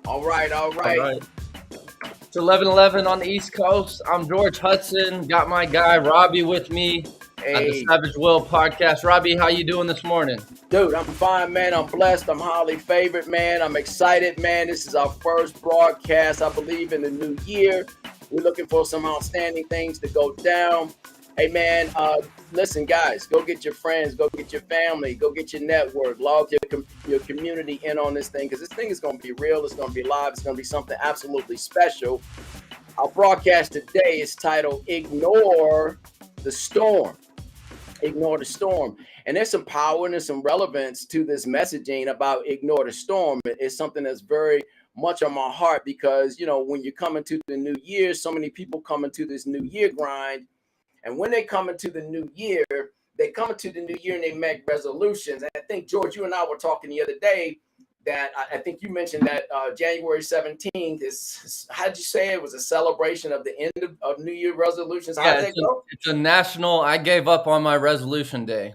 All right, all All right. right. It's 11:11 on the East Coast. I'm George Hudson. Got my guy Robbie with me at the Hey, Savage Will podcast. Robbie, how you doing this morning? dude, I'm fine, man. I'm blessed. I'm highly favored, man. I'm excited, man. This is our first broadcast, I believe, in the new year. We're looking for some outstanding things to go down. Hey, man, listen, guys, go get your friends, go get your family, go get your network, log your community in on this thing because this thing is going to be real. It's going to be live. It's going to be something absolutely special. Our broadcast today is titled Ignore the Storm. Ignore the storm. And there's some power and there's some relevance to this messaging about ignore the storm. It's something that's very much on my heart because, when you come into the new year, so many people come into this new year grind. And when they come into the new year, they come into the new year and they make resolutions. And I think, George, you and I were talking the other day that I think you mentioned that January 17th is, how'd you say it was a celebration of the end of New Year resolutions? How'd Yeah, that go? it's a national. I gave up on my resolution day.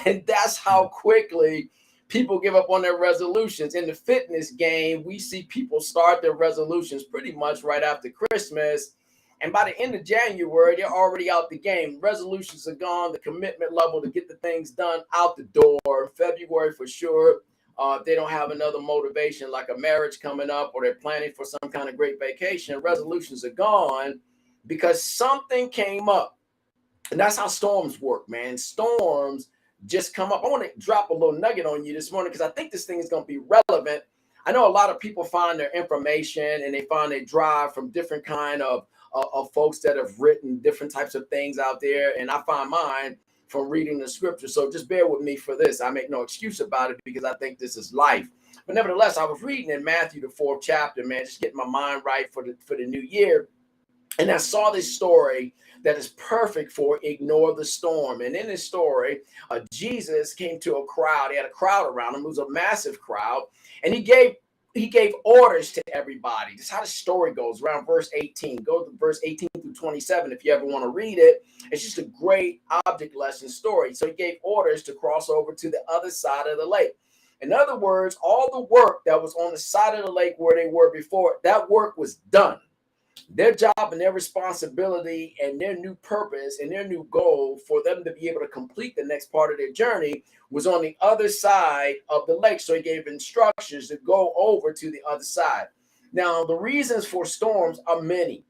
And that's how quickly people give up on their resolutions. In the fitness game, we see people start their resolutions pretty much right after Christmas. And by the end of January, they're already out the game. Resolutions are gone. The commitment level to get the things done out the door. February for sure. If they don't have another motivation like a marriage coming up or they're planning for some kind of great vacation, resolutions are gone because something came up. And that's how storms work, man. Storms just come up. I want to drop a little nugget on you this morning because I think this thing is going to be relevant. I know a lot of people find their information and they find their drive from different kind of folks that have written different types of things out there. And I find mine from reading the scripture. So just bear with me for this. I make no excuse about it because I think this is life. But nevertheless, I was reading in Matthew, the 4th chapter, man, just getting my mind right for the new year. And I saw this story that is perfect for ignore the storm. And in this story, Jesus came to a crowd. He had a crowd around him. It was a massive crowd. And he gave orders to everybody. This is how the story goes around verse 18. Go to verse 18 through 27 if you ever want to read it. It's just a great object lesson story. So he gave orders to cross over to the other side of the lake. In other words, all the work that was on the side of the lake where they were before, that work was done. Their job and their responsibility and their new purpose and their new goal for them to be able to complete the next part of their journey was on the other side of the lake. So he gave instructions to go over to the other side. Now, the reasons for storms are many,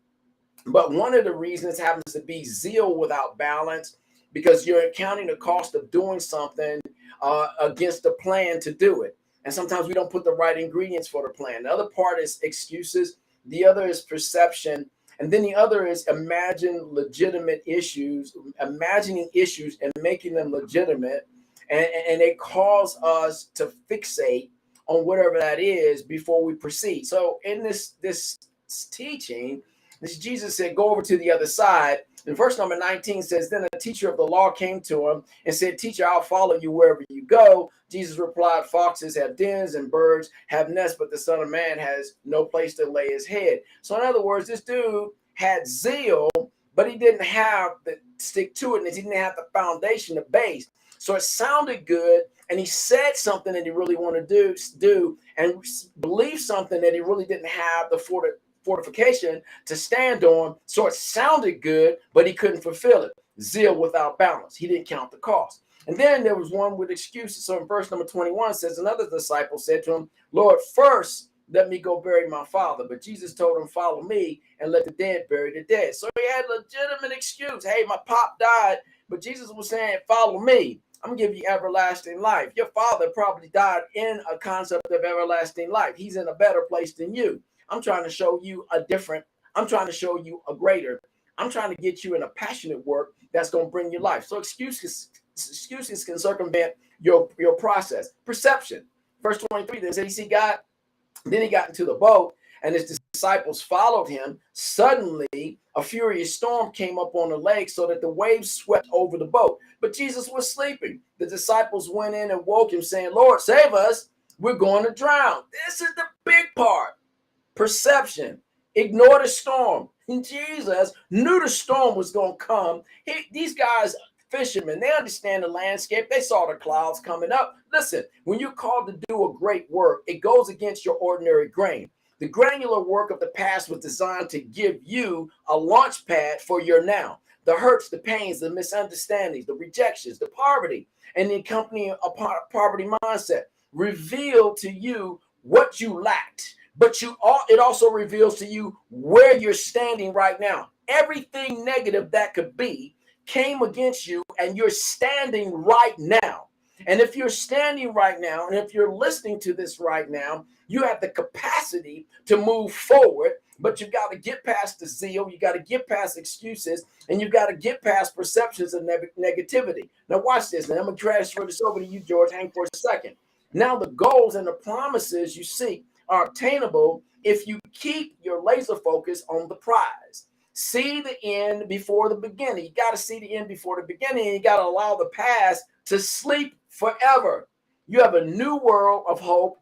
but one of the reasons happens to be zeal without balance because you're counting the cost of doing something against the plan to do it. And sometimes we don't put the right ingredients for the plan. The other part is excuses. The other is perception. And then the other is imagining issues and making them legitimate. And it cause us to fixate on whatever that is before we proceed. So in this teaching, this Jesus said, go over to the other side. And verse number 19 says, then a teacher of the law came to him and said, teacher, I'll follow you wherever you go. Jesus replied, foxes have dens and birds have nests, but the Son of Man has no place to lay his head. So in other words, this dude had zeal, but he didn't have the stick to it, and he didn't have the foundation, the base. So it sounded good, and he said something that he really wanted to do and believed something that he really didn't have the fortification to stand on. So it sounded good, but he couldn't fulfill it. Zeal without balance. He didn't count the cost. And then there was one with excuses. So in verse number 21 says, another disciple said to him, Lord, first let me go bury my father. But Jesus told him, follow me and let the dead bury the dead. So he had a legitimate excuse. Hey, my pop died, but Jesus was saying, follow me. I'm going to give you everlasting life. Your father probably died in a concept of everlasting life. He's in a better place than you. I'm trying to show you I'm trying to show you a greater. I'm trying to get you in a passionate work that's going to bring you life. So excuses can circumvent your process. Perception. Verse 23, they said, he got, then he got into the boat and his disciples followed him. Suddenly, a furious storm came up on the lake so that the waves swept over the boat. But Jesus was sleeping. The disciples went in and woke him saying, Lord, save us. We're going to drown. This is the big part. Perception. Ignore the storm. Jesus knew the storm was going to come. These guys, fishermen, they understand the landscape. They saw the clouds coming up. Listen, when you're called to do a great work, it goes against your ordinary grain. The granular work of the past was designed to give you a launch pad for your now. The hurts, the pains, the misunderstandings, the rejections, the poverty, and the accompanying poverty mindset reveal to you what you lacked, but it also reveals to you where you're standing right now. Everything negative that could be came against you, and you're standing right now. And if you're standing right now, and if you're listening to this right now, you have the capacity to move forward, but you got to get past the zeal, you got to get past excuses, and you got to get past perceptions of negativity. Now watch this. Now I'm going to transfer this over to you, George. Hang for a second. Now the goals and the promises you seek are obtainable if you keep your laser focus on the prize. See the end before the beginning. You got to see the end before the beginning, and you got to allow the past to sleep forever. You have a new world of hope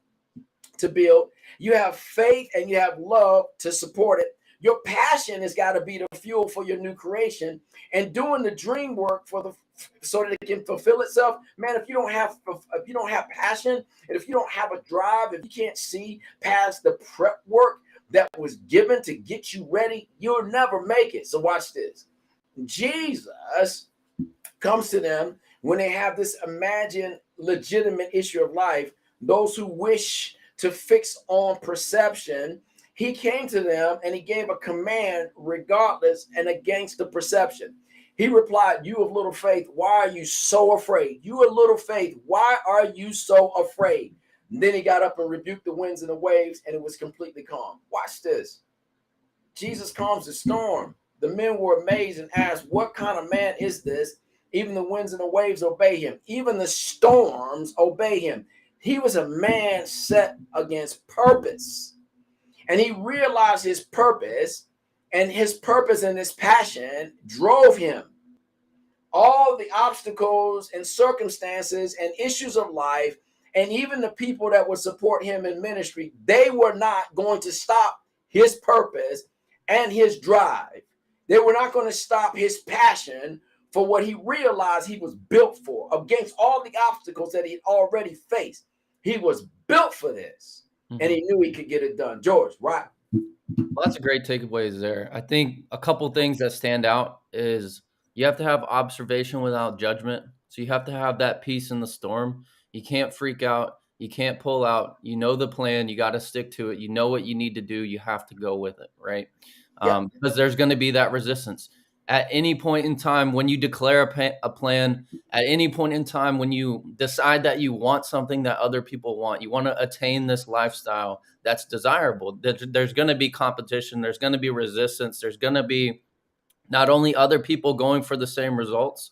to build. You have faith and you have love to support it. Your passion has got to be the fuel for your new creation, and doing the dream work so that it can fulfill itself. Man, if you don't have passion, and if you don't have a drive, if you can't see past the prep work that was given to get you ready, you'll never make it. So watch this. Jesus comes to them when they have this imagined legitimate issue of life, those who wish to fix on perception. He came to them and he gave a command regardless and against the perception. He replied, "You of little faith, why are you so afraid? You of little faith, why are you so afraid?" And then he got up and rebuked the winds and the waves, and it was completely calm. Watch this. Jesus calms the storm. The men were amazed and asked, "What kind of man is this? Even the winds and the waves obey him. Even the storms obey him." He was a man set against purpose. And he realized his purpose, and his purpose and his passion drove him. All the obstacles and circumstances and issues of life, and even the people that would support him in ministry, they were not going to stop his purpose and his drive. They were not going to stop his passion for what he realized he was built for, against all the obstacles that he already faced. He was built for this, and he knew he could get it done. George, right? Well, that's a great takeaways there. I think a couple things that stand out is you have to have observation without judgment. So you have to have that peace in the storm. You can't freak out. You can't pull out. You know the plan. You got to stick to it. You know what you need to do. You have to go with it, right? Yeah. Because there's going to be that resistance. At any point in time when you declare a plan, at any point in time when you decide that you want something that other people want, you want to attain this lifestyle that's desirable, there's going to be competition, there's going to be resistance, there's going to be not only other people going for the same results,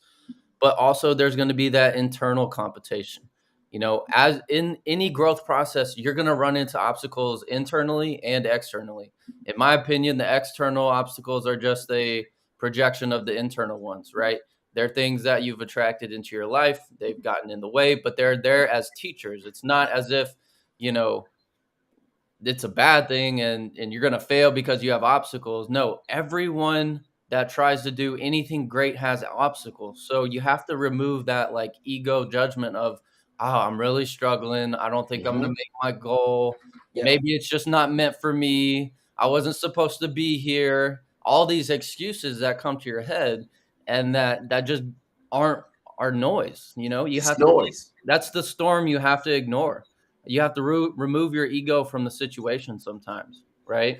but also there's going to be that internal competition. You know, as in any growth process, you're going to run into obstacles internally and externally. In my opinion, the external obstacles are just a projection of the internal ones, right? They're things that you've attracted into your life. They've gotten in the way, but they're there as teachers. It's not as if, you know, it's a bad thing and you're going to fail because you have obstacles. No, everyone that tries to do anything great has obstacles. So you have to remove that like ego judgment of, oh, I'm really struggling. I don't think I'm going to make my goal. Yeah. Maybe it's just not meant for me. I wasn't supposed to be here. All these excuses that come to your head and that just are noise. You know, you have noise. That's the storm you have to ignore. You have to remove your ego from the situation sometimes, right?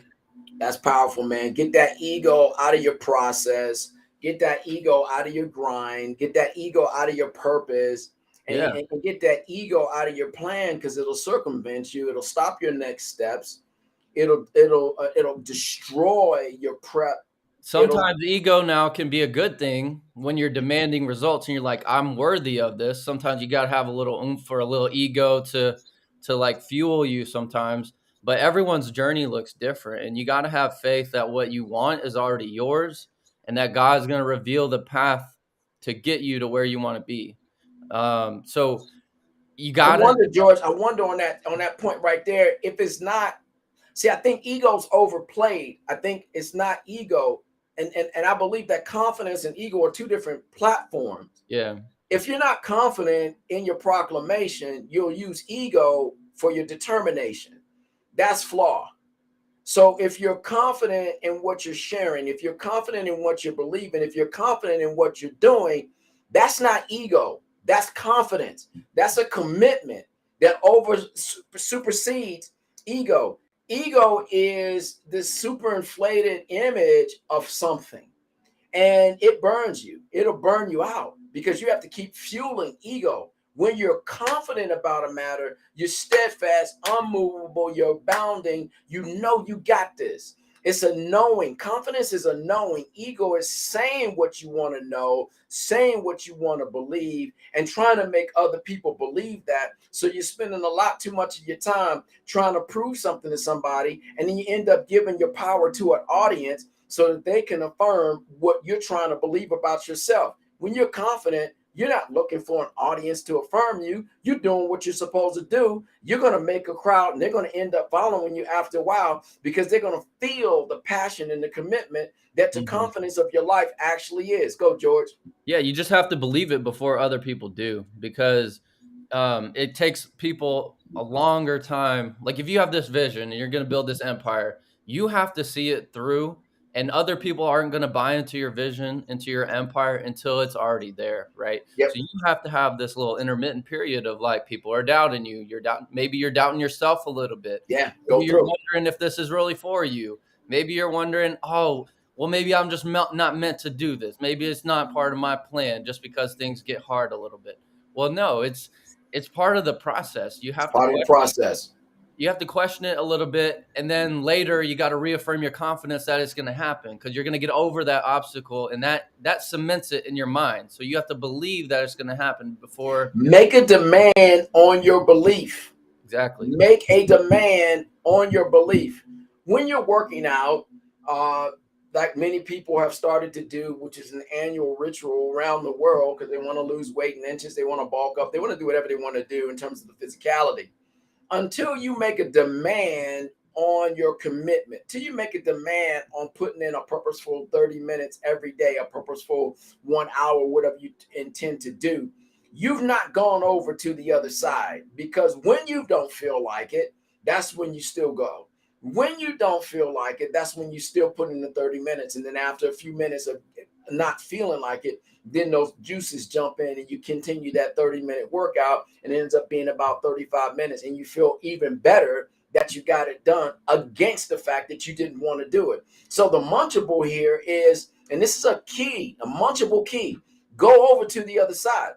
That's powerful, man. Get that ego out of your process. Get that ego out of your grind. Get that ego out of your purpose. And get that ego out of your plan, because it'll circumvent you. It'll stop your next steps. It'll destroy your prep. Sometimes ego now can be a good thing when you're demanding results and you're like, I'm worthy of this. Sometimes you got to have a little oomph or a little ego to like fuel you sometimes. But everyone's journey looks different, and you got to have faith that what you want is already yours and that God's going to reveal the path to get you to where you want to be. So you got to wonder, George, I wonder on that point right there, if it's not, see, I think ego's overplayed. I think it's not ego. And I believe that confidence and ego are two different platforms. Yeah. If you're not confident in your proclamation, you'll use ego for your determination. That's flaw. So if you're confident in what you're sharing, if you're confident in what you're believing, if you're confident in what you're doing, that's not ego. That's confidence. That's a commitment that supersedes ego. Ego is this superinflated image of something, and it burns you. It'll burn you out because you have to keep fueling ego. When you're confident about a matter, you're steadfast, unmovable, you're abounding, you know you got this. It's a knowing. Confidence is a knowing. Ego is saying what you want to know, saying what you want to believe, and trying to make other people believe that. So you're spending a lot too much of your time trying to prove something to somebody, and then you end up giving your power to an audience so that they can affirm what you're trying to believe about yourself. When you're confident, you're not looking for an audience to affirm you. You're doing what you're supposed to do. You're going to make a crowd, and they're going to end up following you after a while because they're going to feel the passion and the commitment that the confidence of your life actually is. Go, George. Yeah, you just have to believe it before other people do, because it takes people a longer time. Like if you have this vision and you're going to build this empire, you have to see it through, and other people aren't going to buy into your vision, into your empire until it's already there, right? Yep. So you have to have this little intermittent period of like people are doubting you. Maybe you're doubting yourself a little bit. Yeah, Maybe go you're through. wondering if this is really for you. Maybe you're wondering, oh, well, maybe I'm just not meant to do this. Maybe it's not part of my plan just because things get hard a little bit. Well, no, it's part of the process. You It's have to part of the question process. it a little bit, and then later you got to reaffirm your confidence that it's going to happen, because you're going to get over that obstacle, and that cements it in your mind. So you have to believe that it's going to happen before. Make a demand on your belief. Exactly. Make a demand on your belief. When you're working out, like many people have started to do, which is an annual ritual around the world because they want to lose weight in inches, they want to bulk up, they want to do whatever they want to do in terms of the physicality. Until you make a demand on your commitment, till you make a demand on putting in a purposeful 30 minutes every day, a purposeful 1 hour, whatever you intend to do, you've not gone over to the other side. Because when you don't feel like it, that's when you still go. When you don't feel like it, that's when you still put in the 30 minutes. And then after a few minutes of not feeling like it, then those juices jump in and you continue that 30-minute workout, and it ends up being about 35 minutes, and you feel even better that you got it done against the fact that you didn't want to do it. So the munchable here is, and this is a key, a munchable key, go over to the other side.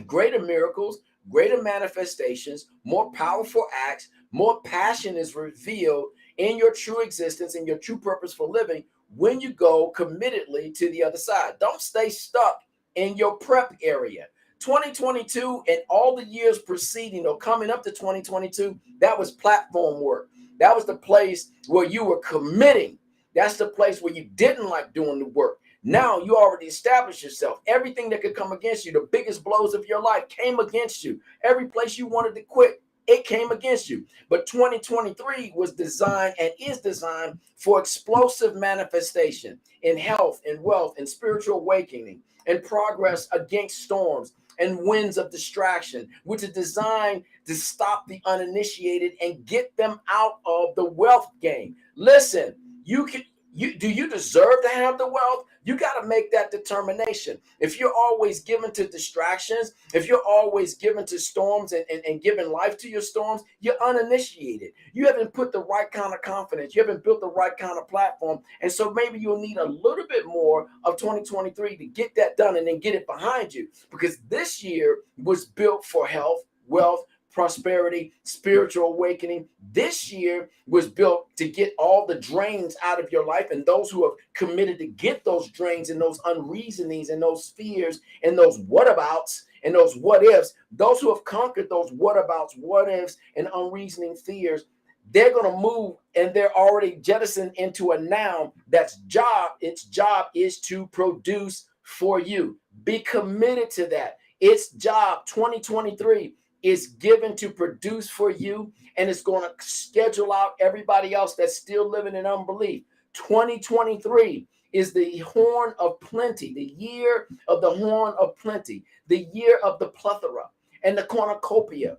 Greater miracles, greater manifestations, more powerful acts, more passion is revealed in your true existence and your true purpose for living when you go committedly to the other side. Don't stay stuck in your prep area. 2022 and all the years preceding or coming up to 2022, that was platform work. That was the place where you were committing. That's the place where you didn't like doing the work. Now you already established yourself. Everything that could come against you, the biggest blows of your life came against you. Every place you wanted to quit, it came against you. But 2023 was designed and is designed for explosive manifestation in health and wealth and spiritual awakening and progress against storms and winds of distraction, which is designed to stop the uninitiated and get them out of the wealth game. Listen, do you deserve to have the wealth? You got to make that determination. If you're always given to distractions, if you're always given to storms and giving life to your storms, you're uninitiated. You haven't put the right kind of confidence. You haven't built the right kind of platform. And so maybe you'll need a little bit more of 2023 to get that done and then get it behind you. Because this year was built for health, wealth, prosperity, spiritual awakening. This year was built to get all the drains out of your life, and those who have committed to get those drains and those unreasonings and those fears and those whatabouts and those what ifs, those who have conquered those whatabouts, what ifs, and unreasoning fears, they're going to move, and they're already jettisoned into a noun that's job. Its job is to produce for you. Be committed to that. Its job, 2023, is given to produce for you, and it's going to schedule out everybody else that's still living in unbelief. 2023 is the horn of plenty, the year of the horn of plenty, the year of the plethora and the cornucopia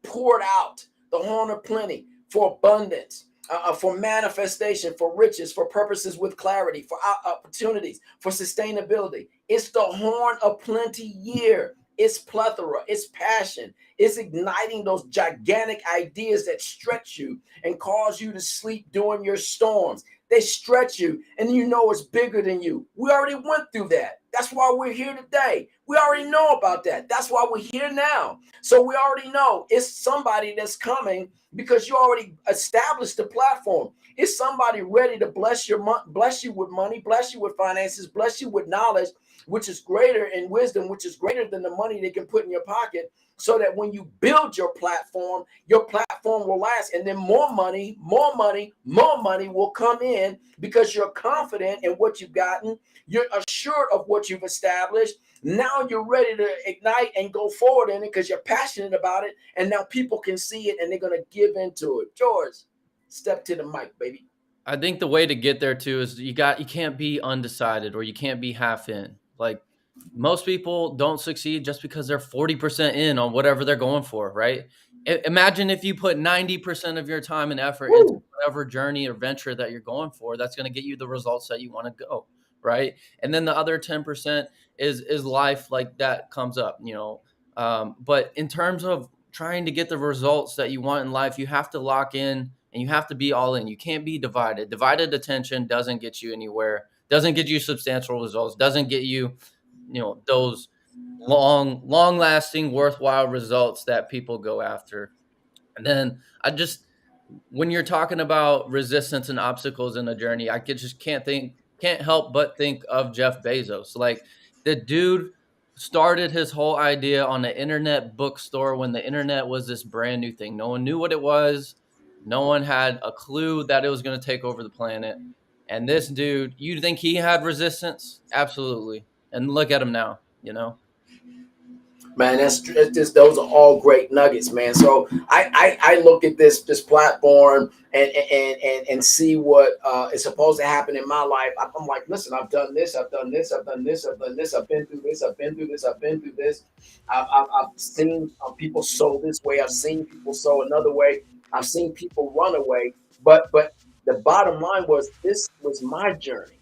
poured out, the horn of plenty for abundance. for manifestation, for riches, for purposes with clarity, for opportunities, for sustainability. It's the horn of plenty year. It's plethora, it's passion, it's igniting those gigantic ideas that stretch you and cause you to sleep during your storms. They stretch you and you know it's bigger than you. We already went through that. That's why we're here today. We already know about that. That's why we're here now. So we already know it's somebody that's coming because you already established the platform. It's somebody ready to bless you with money, bless you with finances, bless you with knowledge, which is greater in wisdom, which is greater than the money they can put in your pocket, so that when you build your platform will last. And then more money will come in because you're confident in what you've gotten. You're assured of what you've established. Now you're ready to ignite and go forward in it because you're passionate about it. And now people can see it and they're going to give into it. George, step to the mic, baby. I think the way to get there too is you can't be undecided or you can't be half in. Like most people don't succeed just because they're 40% in on whatever they're going for, right? Imagine if you put 90% of your time and effort into whatever journey or venture that you're going for, that's going to get you the results that you want to go, right? And then the other 10% is life, like that comes up, you know. But in terms of trying to get the results that you want in life, you have to lock in and you have to be all in. You can't be divided. Divided attention doesn't get you anywhere, doesn't get you substantial results, doesn't get you, you know, those long lasting, worthwhile results that people go after. And then when you're talking about resistance and obstacles in a journey, just can't help but think of Jeff Bezos. Like the dude started his whole idea on the internet bookstore when the internet was this brand new thing. No one knew what it was. No one had a clue that it was going to take over the planet. And this dude, you think he had resistance? Absolutely. And look at him now, you know? Man, that's just those are all great nuggets, man. So I look at this platform and see what is supposed to happen in my life. I'm like, listen, I've done this, I've done this, I've done this, I've done this, I've been through this, I've been through this, I've been through this. I've seen people sow this way, I've seen people sow another way, I've seen people run away. But the bottom line was this was my journey.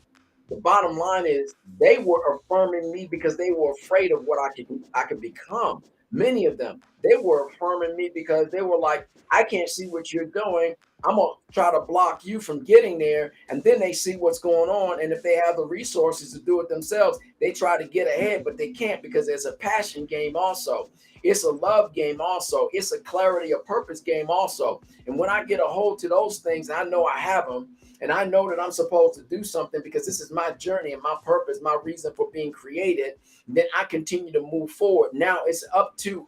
The bottom line is they were affirming me because they were afraid of what I could become. Many of them, they were affirming me because they were like, I can't see what you're doing. I'm gonna try to block you from getting there. And then they see what's going on. And if they have the resources to do it themselves, they try to get ahead, but they can't because there's a passion game also. It's a love game also. It's a clarity of purpose game also. And when I get a hold to those things, I know I have them. And I know that I'm supposed to do something because this is my journey and my purpose, my reason for being created. Then I continue to move forward. Now it's up to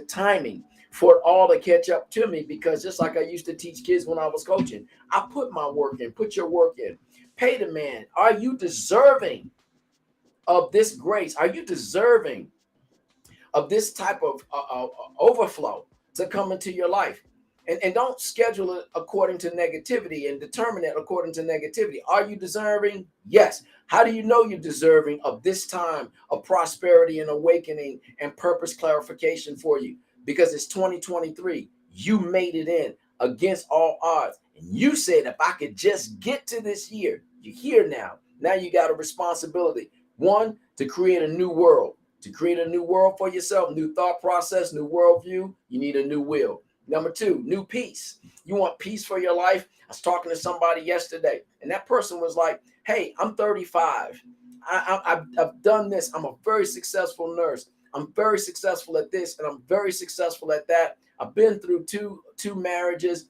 timing for it all to catch up to me, because just like I used to teach kids when I was coaching, I put my work in, put your work in, pay the man. Are you deserving of this grace? Are you deserving of this type of overflow to come into your life? And don't schedule it according to negativity and determine it according to negativity. Are you deserving? Yes. How do you know you're deserving of this time of prosperity and awakening and purpose clarification for you? Because it's 2023. You made it in against all odds. And you said, if I could just get to this year, you're here now. Now you got a responsibility. One, to create a new world. To create a new world for yourself, new thought process, new worldview, you need a new will. Number two, new peace. You want peace for your life? I was talking to somebody yesterday, and that person was like, hey, I'm 35. I've done this. I'm a very successful nurse. I'm very successful at this, and I'm very successful at that. I've been through two marriages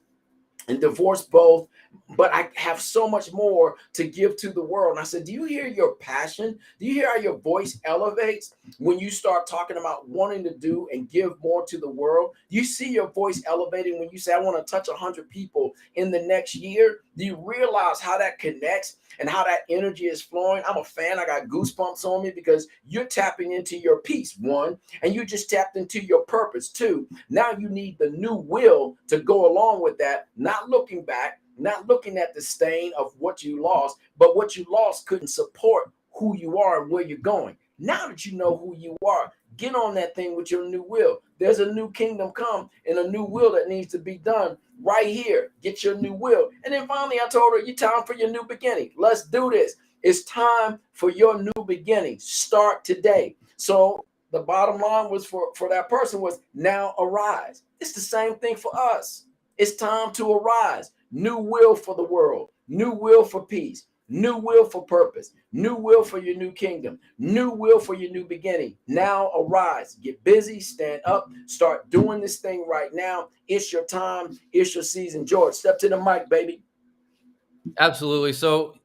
and divorced both, but I have so much more to give to the world. And I said, do you hear your passion? Do you hear how your voice elevates when you start talking about wanting to do and give more to the world? You see your voice elevating when you say, I want to touch 100 people in the next year. Do you realize how that connects and how that energy is flowing? I'm a fan. I got goosebumps on me because you're tapping into your peace, one, and you just tapped into your purpose, two. Now you need the new will to go along with that, not looking back, not looking at the stain of what you lost, but what you lost couldn't support who you are and where you're going. Now that you know who you are, get on that thing with your new will. There's a new kingdom come and a new will that needs to be done right here. Get your new will. And then finally, I told her, "You time for your new beginning. Let's do this. It's time for your new beginning. Start today." So the bottom line was for that person was, now arise. It's the same thing for us. It's time to arise. New will for the world, new will for peace, new will for purpose, new will for your new kingdom, new will for your new beginning. Now arise, get busy, stand up, start doing this thing right now. It's your time, it's your season. George, step to the mic, baby. Absolutely. So,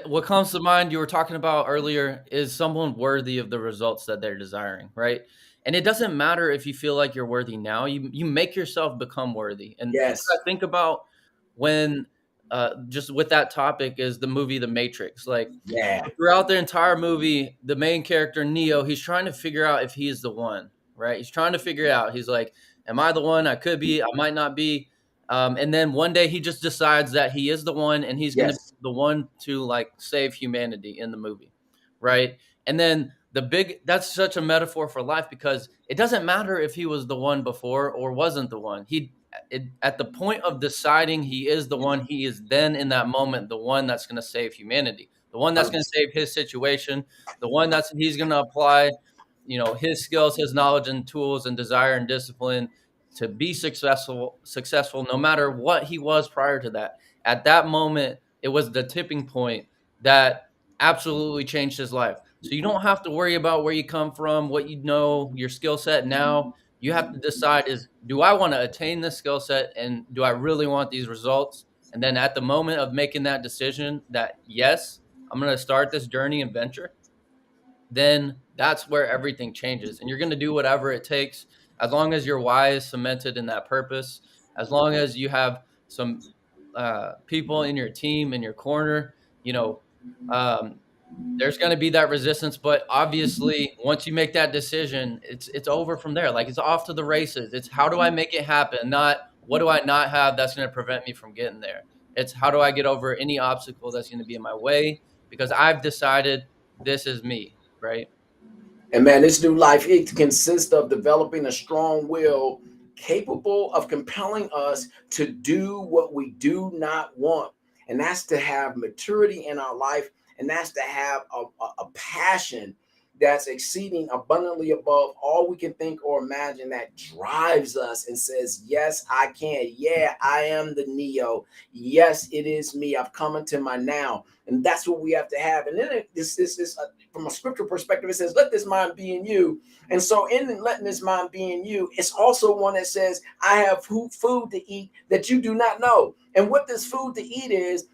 what comes to mind you were talking about earlier is someone worthy of the results that they're desiring, right? And it doesn't matter if you feel like you're worthy now. You make yourself become worthy. And what Yes, I think about when just with that topic is the movie The Matrix. Like yeah, throughout the entire movie, the main character Neo, he's trying to figure out if he is the one, right? He's trying to figure it out. He's like, "Am I the one? I could be. I might not be." And then one day he just decides that he is the one, and he's going to be yes. the one to like save humanity in the movie, right? And then that's such a metaphor for life because it doesn't matter if he was the one before or wasn't the one. At the point of deciding he is the one, he is then in that moment the one that's going to save humanity, the one that's going to save his situation, the one that's he's going to apply, his skills, his knowledge and tools and desire and discipline to be successful no matter what he was prior to that. At that moment, it was the tipping point that absolutely changed his life. So you don't have to worry about where you come from, what you know, your skill set now. You have to decide is, do I want to attain this skill set and do I really want these results? And then at the moment of making that decision that yes, I'm going to start this journey and venture, then that's where everything changes. And you're going to do whatever it takes as long as your why is cemented in that purpose, as long as you have some people in your team, in your corner, you know, um, there's going to be that resistance, but obviously once you make that decision, it's over from there. Like it's off to the races. It's how do I make it happen? Not what do I not have that's going to prevent me from getting there. It's how do I get over any obstacle that's going to be in my way because I've decided this is me, right? And man, this new life, it consists of developing a strong will capable of compelling us to do what we do not want. And that's to have maturity in our life. And that's to have a passion that's exceeding abundantly above all we can think or imagine that drives us and says, yes, I can. Yeah, I am the Neo. Yes, it is me. I've come into my now. And that's what we have to have. And then this from a scriptural perspective, it says, let this mind be in you. And so in letting this mind be in you, it's also one that says, I have food to eat that you do not know. And what this food to eat is,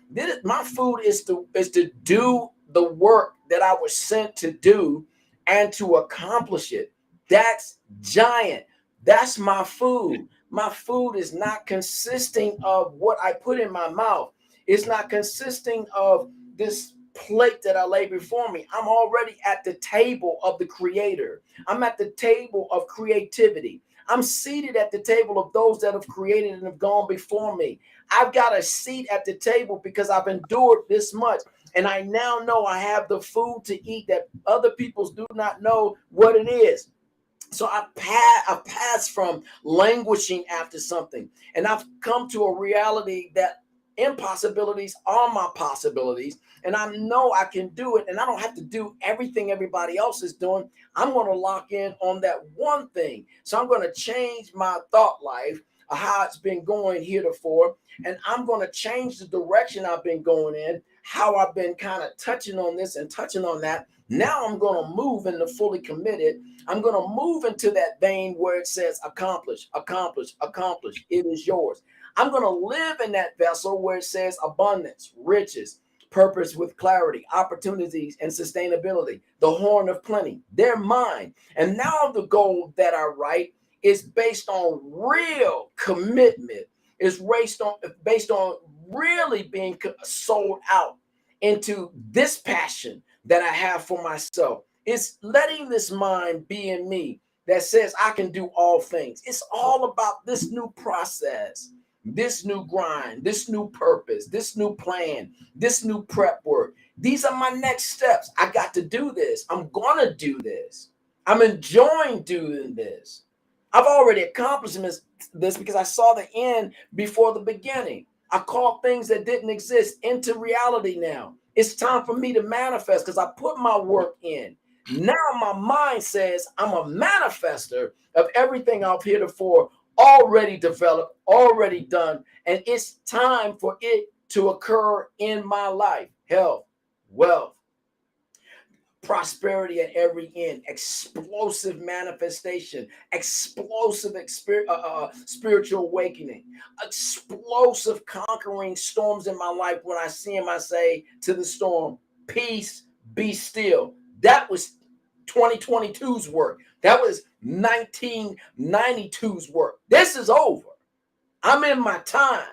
my food is to do the work that I was sent to do and to accomplish it. That's giant. That's my food. My food is not consisting of what I put in my mouth. It's not consisting of this plate that I lay before me. I'm already at the table of the creator. I'm at the table of creativity. I'm seated at the table of those that have created and have gone before me. I've got a seat at the table because I've endured this much. And I now know I have the food to eat that other people do not know what it is. So I passed from languishing after something, and I've come to a reality that impossibilities are my possibilities, and I know I can do it, and I don't have to do everything everybody else is doing. I'm going to lock in on that one thing. So I'm going to change my thought life, how it's been going heretofore, and I'm going to change the direction I've been going in, how I've been kind of touching on this and touching on that. Now I'm going to move into fully committed. I'm going to move into that vein where it says accomplish, accomplish, accomplish. It is yours. I'm going to live in that vessel where it says abundance, riches, purpose with clarity, opportunities, and sustainability. The horn of plenty. They're mine. And now the goal that I write is based on real commitment. It's based on really being sold out into this passion that I have for myself. It's letting this mind be in me that says I can do all things. It's all about this new process, this new grind, this new purpose, this new plan, this new prep work. These are my next steps. I got to do this. I'm going to do this. I'm enjoying doing this. I've already accomplished this because I saw the end before the beginning. I called things that didn't exist into reality now. It's time for me to manifest because I put my work in. Now my mind says I'm a manifester of everything I've heretofore already developed, already done, and it's time for it to occur in my life. Health, wealth, prosperity at every end, explosive manifestation, explosive spiritual awakening, explosive conquering storms in my life. When I see him, I say to the storm, peace, be still. That was 2022's work. That was 1992's work. This is over. I'm in my time.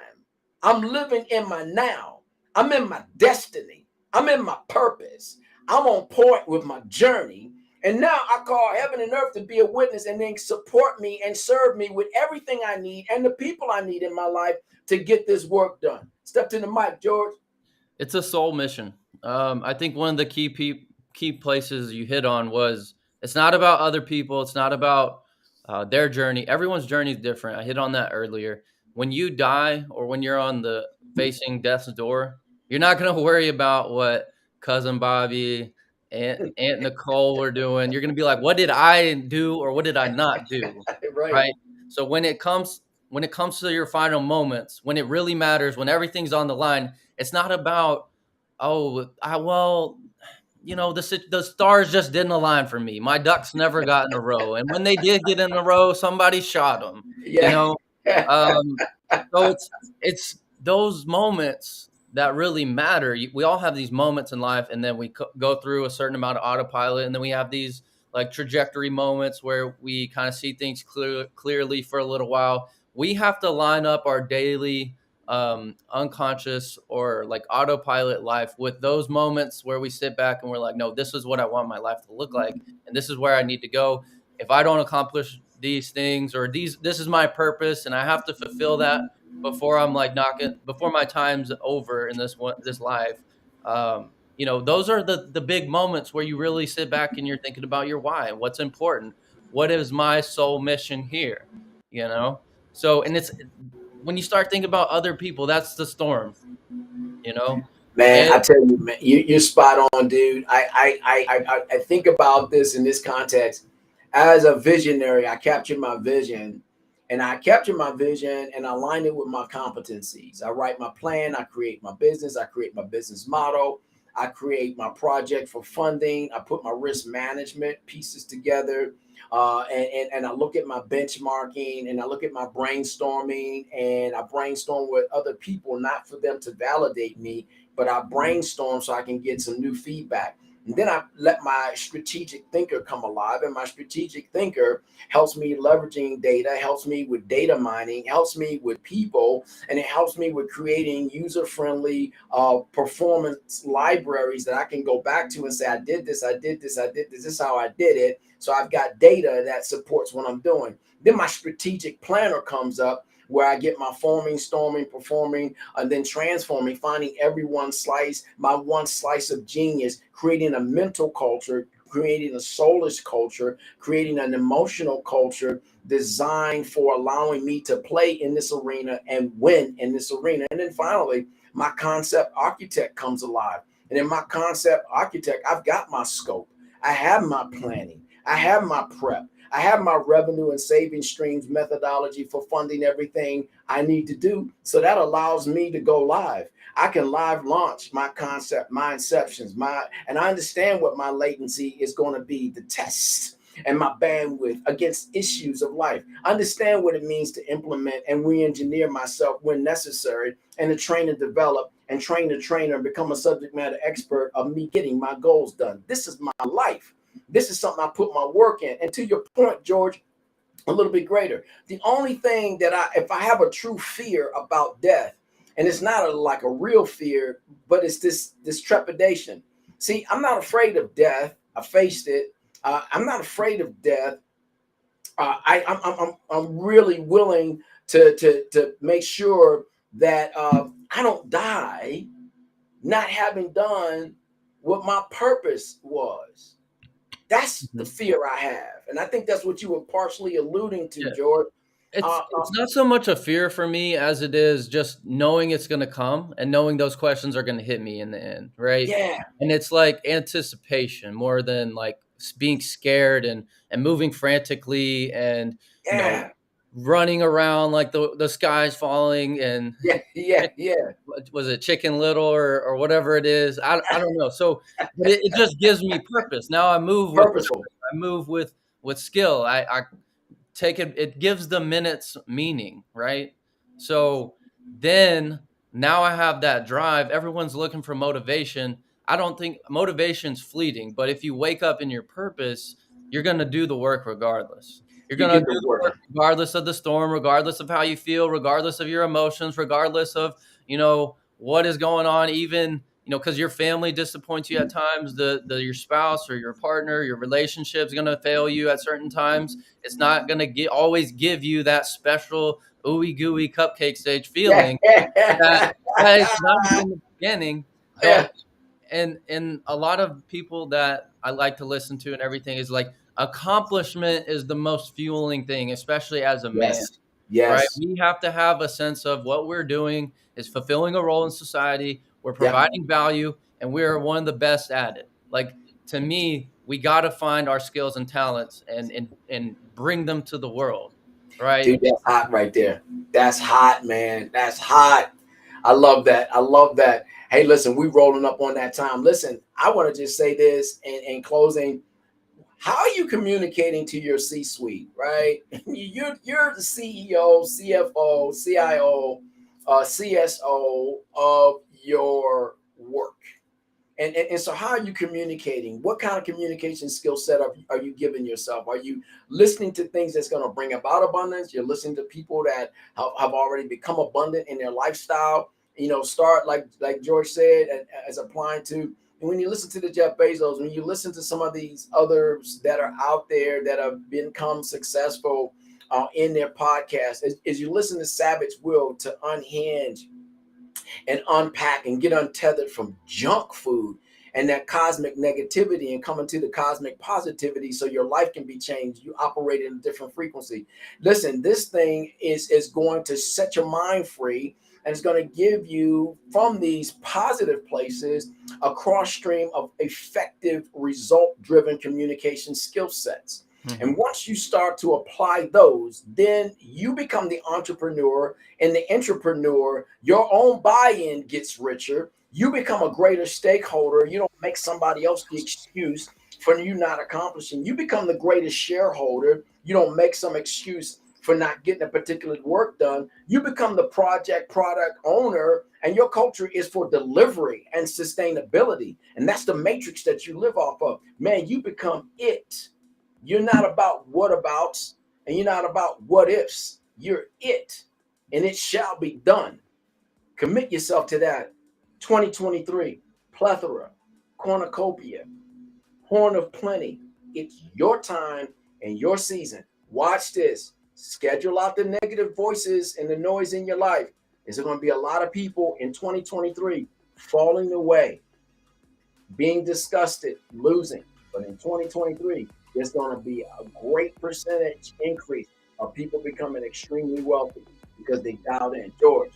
I'm living in my now. I'm in my destiny. I'm in my purpose. I'm on point with my journey. And now I call heaven and earth to be a witness and then support me and serve me with everything I need and the people I need in my life to get this work done. Step to the mic, George. It's a soul mission. I think one of the key places you hit on was it's not about other people. It's not about their journey. Everyone's journey is different. I hit on that earlier. When you die or when you're on the facing death's door, you're not going to worry about what cousin Bobby, Aunt Nicole were doing. You're going to be like, what did I do or what did I not do? Right. Right. So when it comes to your final moments, when it really matters, when everything's on the line, it's not about, well, the stars just didn't align for me. My ducks never got in a row, and when they did get in a row, somebody shot them. You Yeah. know, um, so it's those moments that really matter. We all have these moments in life, and then we go through a certain amount of autopilot, and then we have these like trajectory moments where we kind of see things clearly for a little while. We have to line up our daily unconscious or like autopilot life with those moments where we sit back and we're like, no, this is what I want my life to look like, and this is where I need to go. If I don't accomplish these things or this is my purpose, and I have to fulfill that before I'm like knocking before my time's over in this life. Those are the big moments where you really sit back and you're thinking about your why, what's important, what is my soul mission here, you know. So, and it's when you start thinking about other people, that's the storm, you know. Man, And I tell you, man, you're spot on, dude. I think about this in this context. As a visionary, I captured my vision, and I capture my vision and align it with my competencies. I write my plan, I create my business, I create my business model, I create my project for funding, I put my risk management pieces together, and I look at my benchmarking and I look at my brainstorming, and I brainstorm with other people, not for them to validate me, but I brainstorm so I can get some new feedback. And then I let my strategic thinker come alive, and my strategic thinker helps me leveraging data, helps me with data mining, helps me with people, and it helps me with creating user-friendly performance libraries that I can go back to and say, I did this, I did this, I did this, this is how I did it. So I've got data that supports what I'm doing. Then my strategic planner comes up, where I get my forming, storming, performing, and then transforming, finding every one slice, my one slice of genius, creating a mental culture, creating a soulish culture, creating an emotional culture designed for allowing me to play in this arena and win in this arena. And then finally, my concept architect comes alive. And in my concept architect, I've got my scope, I have my planning, I have my prep, I have my revenue and saving streams methodology for funding everything I need to do. So that allows me to go live. I can live launch my concept, my inceptions, and I understand what my latency is going to be, the test and my bandwidth against issues of life. I understand what it means to implement and re-engineer myself when necessary, and to train and develop and train the trainer and become a subject matter expert of me getting my goals done. This is my life. This is something I put my work in. And to your point, George, a little bit greater. The only thing that if I have a true fear about death, and it's not like a real fear, but it's this trepidation. See, I'm not afraid of death. I faced it. I'm not afraid of death. I'm really willing to make sure that I don't die not having done what my purpose was. That's the fear I have. And I think that's what you were partially alluding to, Yeah. George. It's not so much a fear for me as it is just knowing it's going to come and knowing those questions are going to hit me in the end, right? Yeah, And it's like anticipation more than like being scared and moving frantically and yeah, running around like the sky's falling and yeah. was it Chicken Little or whatever it is? I don't know. So, but it just gives me purpose. Now I move with Purposeful. I move with skill. I take it. It gives the minutes meaning, right? So then now I have that drive. Everyone's looking for motivation. I don't think motivation's fleeting, but if you wake up in your purpose, you're gonna do the work regardless. You're You gonna do do the the work. work regardless of the storm, regardless of how you feel, regardless of your emotions, regardless of what is going on, even because your family disappoints you at times, your spouse or your partner, your relationship is going to fail you at certain times. It's not going to always give you that special ooey gooey cupcake stage Yeah. feeling that, that it's nice in the beginning, Yeah. but and a lot of people that I like to listen to and everything is like accomplishment is the most fueling thing, especially as a man, Yes. right? Yes. We have to have a sense of what we're doing is fulfilling a role in society. We're Yep. providing value, and we're one of the best at it. Like to me, we got to find our skills and talents and bring them to the world, right? Dude, that's hot right there. That's hot, man. That's hot. I love that. I love that. Hey, listen, we rolling up on that time. Listen, I want to just say this in closing. How are you communicating to your C-suite, right? You're the CEO, CFO, CIO, CSO of your work. And so how are you communicating? What kind of communication skill set are you giving yourself? Are you listening to things that's going to bring about abundance? You're listening to people that have already become abundant in their lifestyle. Start like George said, as applying to when you listen to the Jeff Bezos, when you listen to some of these others that are out there that have become successful in their podcast, as you listen to Savage Will to unhinge and unpack and get untethered from junk food and that cosmic negativity and come into the cosmic positivity so your life can be changed. You operate in a different frequency. Listen, this thing is going to set your mind free, and it's going to give you from these positive places a cross stream of effective result driven communication skill sets. Mm-hmm. And once you start to apply those, then you become the entrepreneur and the entrepreneur. Your own buy-in gets richer. You become a greater stakeholder. You don't make somebody else the excuse for you not accomplishing. You become the greatest shareholder. You don't make some excuse for not getting a particular work done. You become the product owner, and your culture is for delivery and sustainability. And that's the matrix that you live off of. Man, you become it. You're not about whatabouts, and you're not about what ifs. You're it, and it shall be done. Commit yourself to that. 2023, plethora, cornucopia, horn of plenty. It's your time and your season. Watch this. Schedule out the negative voices and the noise in your life. There's going to be a lot of people in 2023 falling away, being disgusted, losing. But in 2023, there's going to be a great percentage increase of people becoming extremely wealthy because they dialed in. George.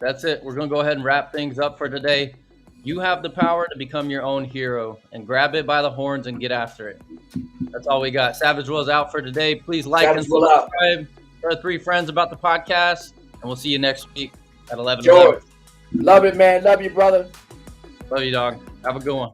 That's it. We're going to go ahead and wrap things up for today. You have the power to become your own hero and grab it by the horns and get after it. That's all we got. Savage Will's out for today. Please like and subscribe to our 3 friends about the podcast, and we'll see you next week at 11. George, love it, man. Love you, brother. Love you, dog. Have a good one.